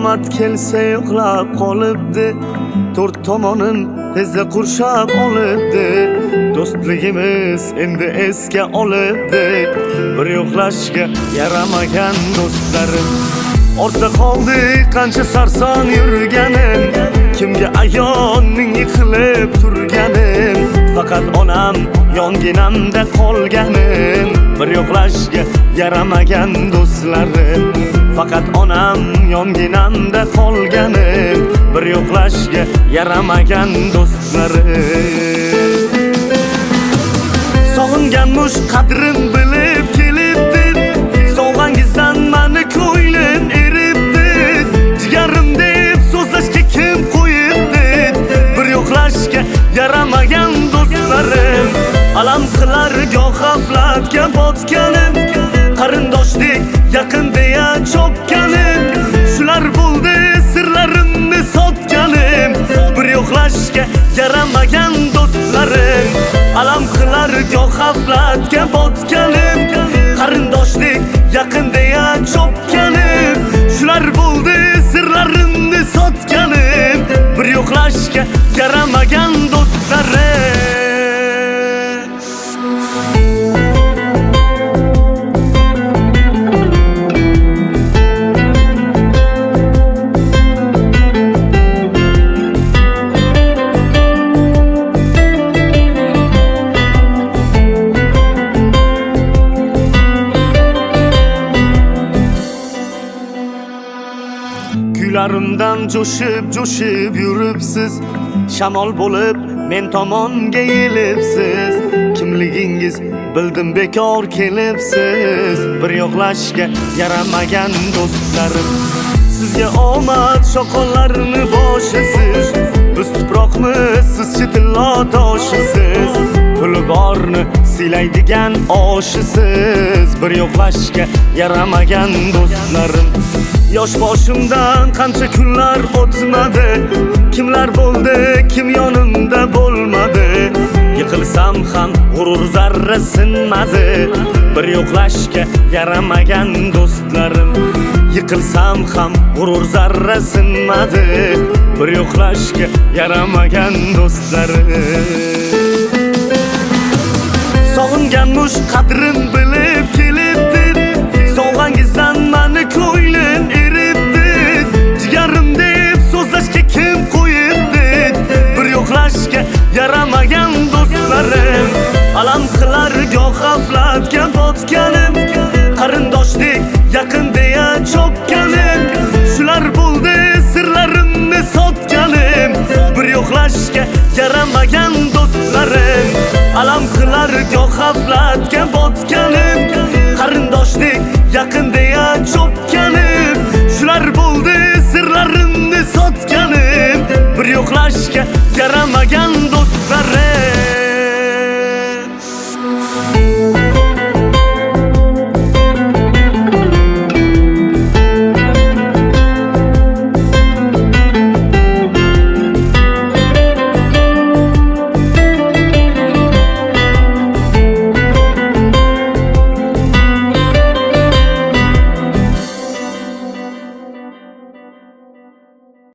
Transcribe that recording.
omad kelsa yo'qlab qolibdi, to'rt tomonim tezda qurshab olibdi. Do'stligimiz endi esga olibdi, bir yo'qlashga yaramagan do'stlarim. Ortda qoldi qancha sarson yurganim, kimga ayon ming yiqilib turganim. Faqat onam yonginamda qolganim, bir yo'qlashga yaramagan do'stlarim. Faqat onam yonginamda qolganim, bir yo'qlashga yaramagan do'stlarim. Sog'inganmush qadrim bilib kelibdi, sovg'angizdan mani ko'nglim eribdi. Jigarim deb so'zlashga kim qo'yibdi, bir yo'qlashga yaramagan do'stlarim. Alam qilar goh g'aflatga botganim, qarindoshdek yaqin deya chopganim. Shular bo'ldi sirlarimni sotganim, bir yo'qlashga yaramagan do'stlarim. Alam qilar goh g'aflatga botganim, qarindoshdek yaqin deya chopganim. Shular bo'ldi sirlarimni sotganim, bir yo'qlashga yaramagan do'stlarim. Kuylarimdan jo'shib yuribsiz, shamol bo'lib men tomonga yelibsiz. Kimligingiz bildim bekor kelibsiz, bir yo'qlashga yaramagan do'stlarim. Sizga omad shoqonlarini boshisiz, biz tuproqmiz, siz chitillo toshisiz. Puli borni silaydigan oshisiz, bir yo'qlashga yaramagan do'stlarim. Yosh boshimdan qancha kunlar o'tmadi, kimlar bo'ldi, kim yonimda bo'lmadi. Yiqilsam ham g'urur zarra sinmadi, bir yo'qlashga yaramagan do'stlarim. Yiqilsam ham g'urur zarra sinmadi, bir yo'qlashga yaramagan do'stlarim. Sog'inganmush qadrim bilib kelibdi, sovg'angizdan mani ko'nglim eribdi. Jigarim deb so'zlashga kim qo'yibdi, bir yo'qlashga yaramagan do'stlarim. Alam qilar goh g'aflatga botganim, qarindoshdek yaqin deya chopganim. Shular bo'ldi sirlarimni sotganim, bir yo'qlashga yaramagan do'stlarim. Alam qilar goh g'aflatga botganim, qarindoshdek yaqin deya chopganim. Shular bo'ldi sirlarimni sotganim, bir yo'qlashga yaramagan